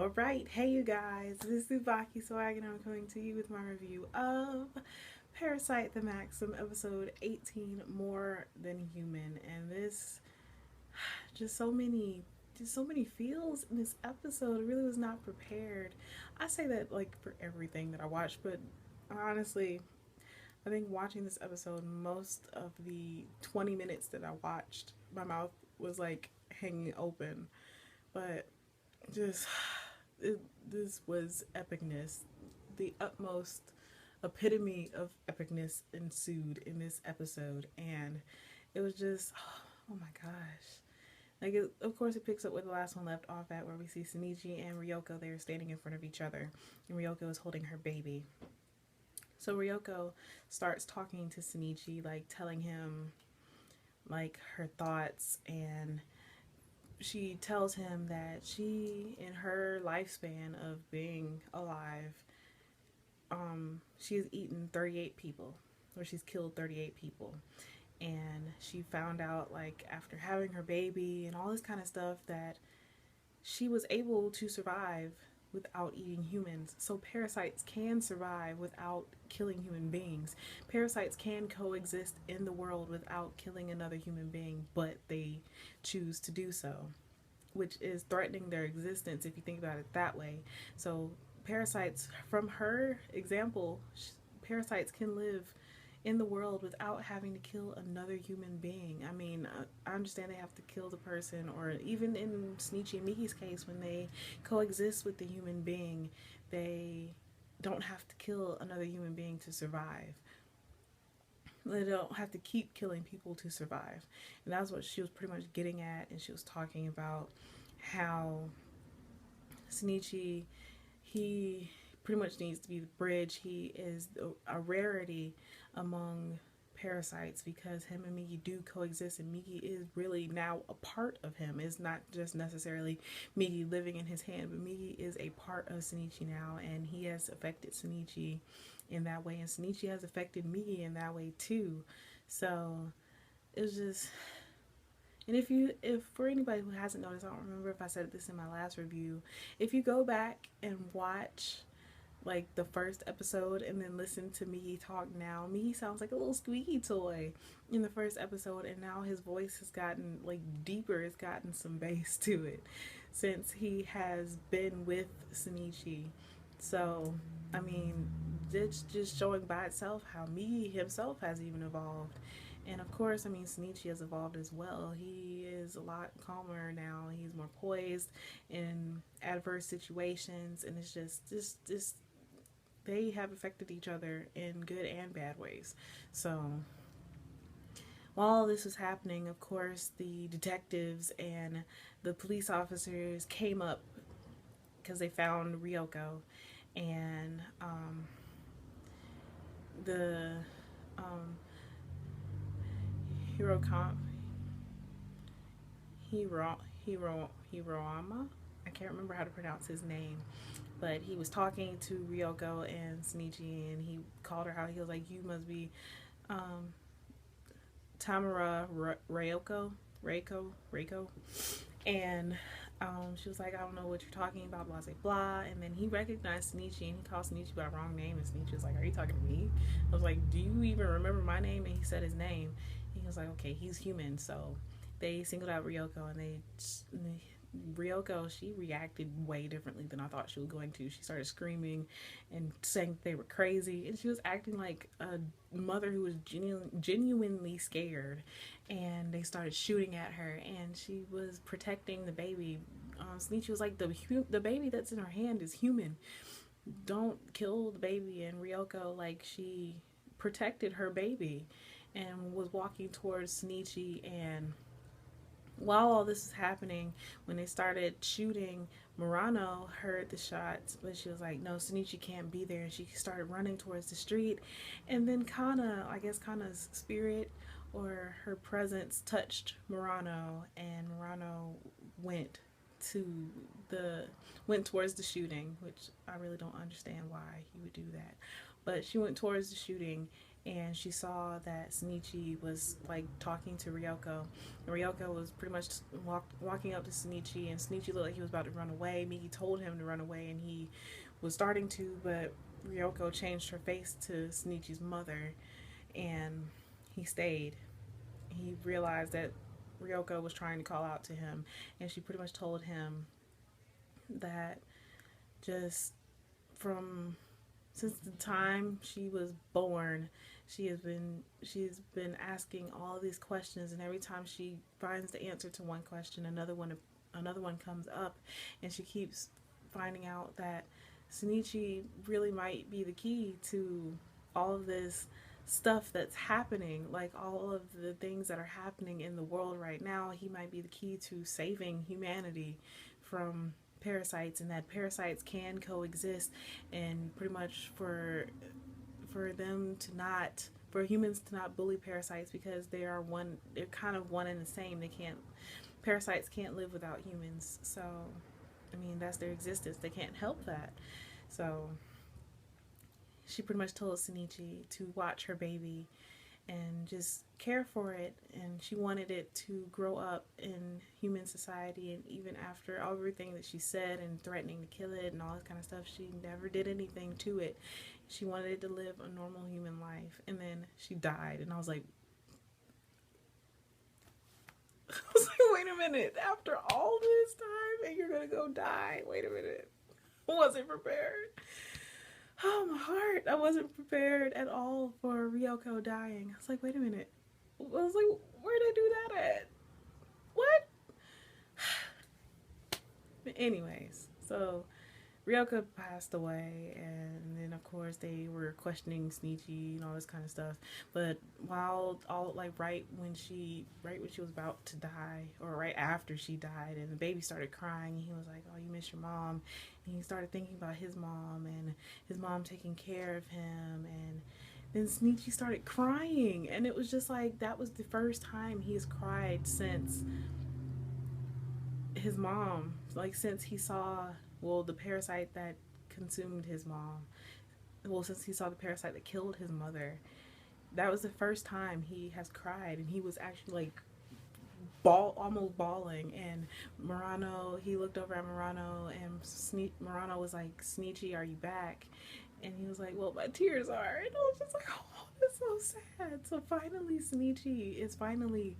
Alright, hey you guys, this is TsubakiSwagg and I'm coming to you with my review of Parasyte the Maxim episode 18, More Than Human. And this, just so many feels in this episode. I really was not prepared. I say that like for everything that I watch, but honestly, I think watching this episode, most of the 20 minutes that I watched, my mouth was like hanging open. But just this was epicness. The utmost epitome of epicness ensued in this episode, and it was just, oh my gosh. Like, of course, it picks up where the last one left off at, where we see Shinichi and Ryoko. They're standing in front of each other, and Ryoko is holding her baby. So Ryoko starts talking to Shinichi, like telling him like her thoughts, and she tells him that she, in her lifespan of being alive, she has eaten 38 people, or she's killed 38 people. And she found out, like, after having her baby and all this kind of stuff, that she was able to survive without eating humans. So parasites can survive without killing human beings. Parasites can coexist in the world without killing another human being, but they choose to do so, which is threatening their existence if you think about it that way. So parasites, from her example, parasites can live in the world without having to kill another human being. I mean, I understand they have to kill the person, or even in Shinichi and Miki's case, when they coexist with the human being, they don't have to kill another human being to survive. They don't have to keep killing people to survive. And that's what she was pretty much getting at. And she was talking about how Shinichi, he pretty much needs to be the bridge. He is a rarity among parasites because him and Miki do coexist, and Miki is really now a part of him. It's not just necessarily Miki living in his hand, but Miki is a part of Shinichi now, and he has affected Shinichi in that way, and Shinichi has affected Miki in that way too. So it was just, and if for anybody who hasn't noticed, I don't remember if I said this in my last review, if you go back and watch like the first episode and then listen to Miki talk now, Miki sounds like a little squeaky toy in the first episode, and now his voice has gotten like deeper. It's gotten some bass to it since he has been with Shinichi. So I mean, it's just showing by itself how Miki himself has even evolved. And of course, I mean, Shinichi has evolved as well. He is a lot calmer now. He's more poised in adverse situations, and it's just they have affected each other in good and bad ways. So while all this was happening, of course, the detectives and the police officers came up because they found Ryoko, and the um, Hirokam Hiroama. I can't remember how to pronounce his name, but he was talking to Ryoko and Shinichi, and he called her out. He was like, "You must be um, Tamara Reiko," and she was like, "I don't know what you're talking about, blah blah blah." And then he recognized Shinichi, and he called Shinichi by the wrong name, and Shinichi was like, "Are you talking to me?" I was like, "Do you even remember my name?" And he said his name. And he was like, "Okay, he's human." So they singled out Ryoko, and Ryoko, she reacted way differently than I thought she was going to. She started screaming and saying they were crazy, and she was acting like a mother who was genuinely scared. And they started shooting at her, and she was protecting the baby. Shinichi was like, the baby that's in her hand is human. Don't kill the baby. And Ryoko, like, she protected her baby and was walking towards Shinichi. And while all this is happening, when they started shooting, Murano heard the shots, but she was like, no, Shinichi can't be there. And she started running towards the street. And then Kana's spirit or her presence touched Murano, and Murano went to went towards the shooting, which I really don't understand why he would do that. But she went towards the shooting, and she saw that Shinichi was like talking to Ryoko. And Ryoko was pretty much walking up to Shinichi, and Shinichi looked like he was about to run away. Miki told him to run away, and he was starting to, but Ryoko changed her face to Shinichi's mother, and he stayed. He realized that Ryoko was trying to call out to him, and she pretty much told him that just from since the time she was born, she's been asking all these questions, and every time she finds the answer to one question, another one comes up, and she keeps finding out that Shinichi really might be the key to all of this stuff that's happening, like all of the things that are happening in the world right now. He might be the key to saving humanity from parasites, and that parasites can coexist, and pretty much for them to not, for humans to not bully parasites, because they're kind of one and the same. Parasites can't live without humans, so I mean, that's their existence. They can't help that. So she pretty much told Shinichi to watch her baby and just care for it, and she wanted it to grow up in human society. And even after everything that she said and threatening to kill it and all this kind of stuff, she never did anything to it. She wanted it to live a normal human life, and then she died. And I was like, wait a minute, after all this time and you're gonna go die? Wait a minute. I wasn't prepared. Oh, my heart. I wasn't prepared at all for Ryoko dying. I was like, wait a minute. I was like, where'd I do that at? What? But anyways, so Ryoko passed away, and then of course they were questioning Shinichi and all this kind of stuff. But while right when she was about to die, or right after she died, and the baby started crying, and he was like, "Oh, you miss your mom," and he started thinking about his mom and his mom taking care of him, and then Shinichi started crying, and it was just like that was the first time he's cried since his mom, like since he saw, well, the parasite that consumed his mom. Well, since he saw the parasite that killed his mother, that was the first time he has cried, and he was actually like almost bawling. And he looked over at Murano, and Murano was like, "Shinichi, are you back?" And he was like, "Well, my tears are." And I was just like, "Oh, that's so sad." So finally, Shinichi is finally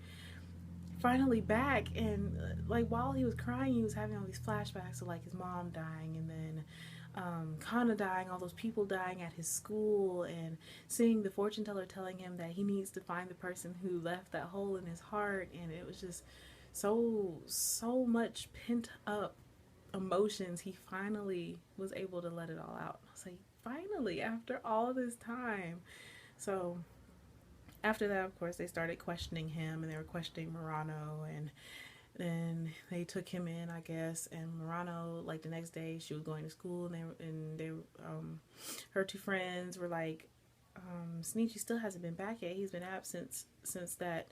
back, and like while he was crying, he was having all these flashbacks of like his mom dying, and then Kana dying, all those people dying at his school, and seeing the fortune teller telling him that he needs to find the person who left that hole in his heart. And it was just so much pent up emotions. He finally was able to let it all out. I was like, finally, after all this time. So after that, of course, they started questioning him, and they were questioning Murano, and then they took him in, I guess. And Murano, like the next day, she was going to school, and her two friends were like, Shinichi still hasn't been back yet. He's been absent since that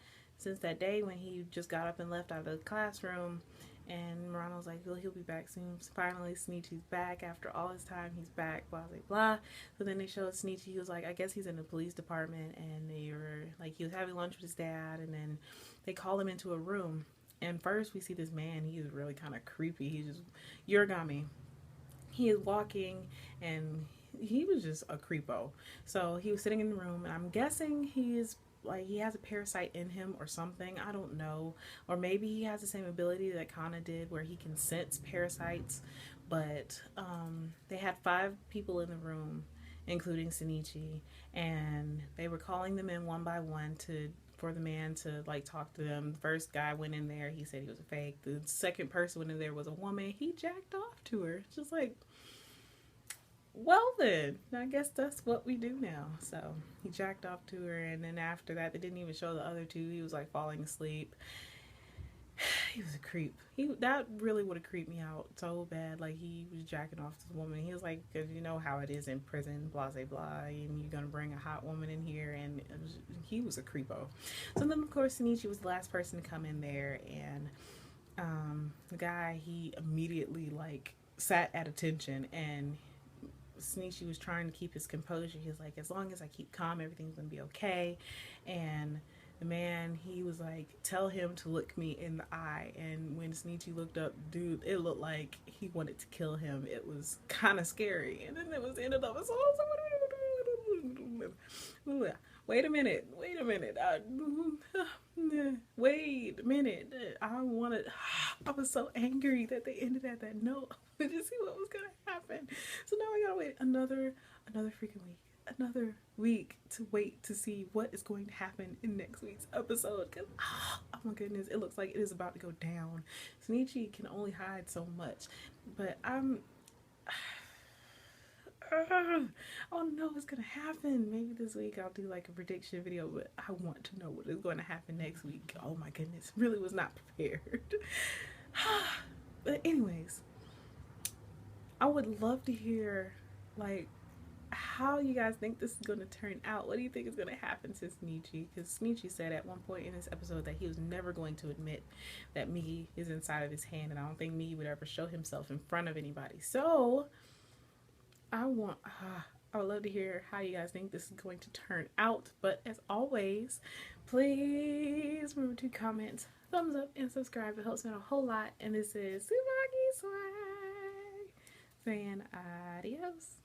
day when he just got up and left out of the classroom. And Murano was like, well, he'll be back soon. So finally, Shinichi's back after all this time. He's back, blah, blah, blah. So then they showed Shinichi. He was like, I guess he's in the police department. And they were like, he was having lunch with his dad. And then they call him into a room. And first we see this man. He is really kind of creepy. He's just Yorigami. He is walking, and he was just a creepo. So he was sitting in the room, and I'm guessing he has a parasite in him or something. I don't know. Or maybe he has the same ability that Kana did, where he can sense parasites. But they had 5 people in the room, including Shinichi, and they were calling them in one by one for the man to like talk to them. The first guy went in there, he said he was a fake. The second person went in there was a woman. He jacked off to her. Just like, well then, I guess that's what we do now. So he jacked off to her, and then after that, they didn't even show the other two. He was like falling asleep. He was a creep. That really would have creeped me out so bad. Like, he was jacking off to the woman. He was like, because you know how it is in prison, blah, blah, blah, and you're gonna bring a hot woman in here, and he was a creepo. So then, of course, Shinichi was the last person to come in there, and the guy, he immediately like sat at attention, and Shinichi was trying to keep his composure. He was like, as long as I keep calm, everything's gonna be okay. And the man, he was like, tell him to look me in the eye. And when Shinichi looked up, dude, it looked like he wanted to kill him. It was kind of scary. And then it was the end of the episode. Wait a minute. Wait a minute. I was so angry that they ended at that note. I wanted to see what was gonna happen. So now I gotta wait another freaking week. Another week to wait to see what is going to happen in next week's episode. Cause oh my goodness, it looks like it is about to go down. Shinichi can only hide so much, but I don't know what's gonna happen. Maybe this week I'll do like a prediction video, but I want to know what is going to happen next week. Oh my goodness, really was not prepared. But anyways, I would love to hear like how you guys think this is going to turn out. What do you think is going to happen to Shinichi? Because Shinichi said at one point in this episode that he was never going to admit that Migi is inside of his hand, and I don't think Migi would ever show himself in front of anybody. So I would love to hear how you guys think this is going to turn out. But as always, please remember to comment, thumbs up, and subscribe. It helps me out a whole lot. And this is TsubakiSwagg saying adios.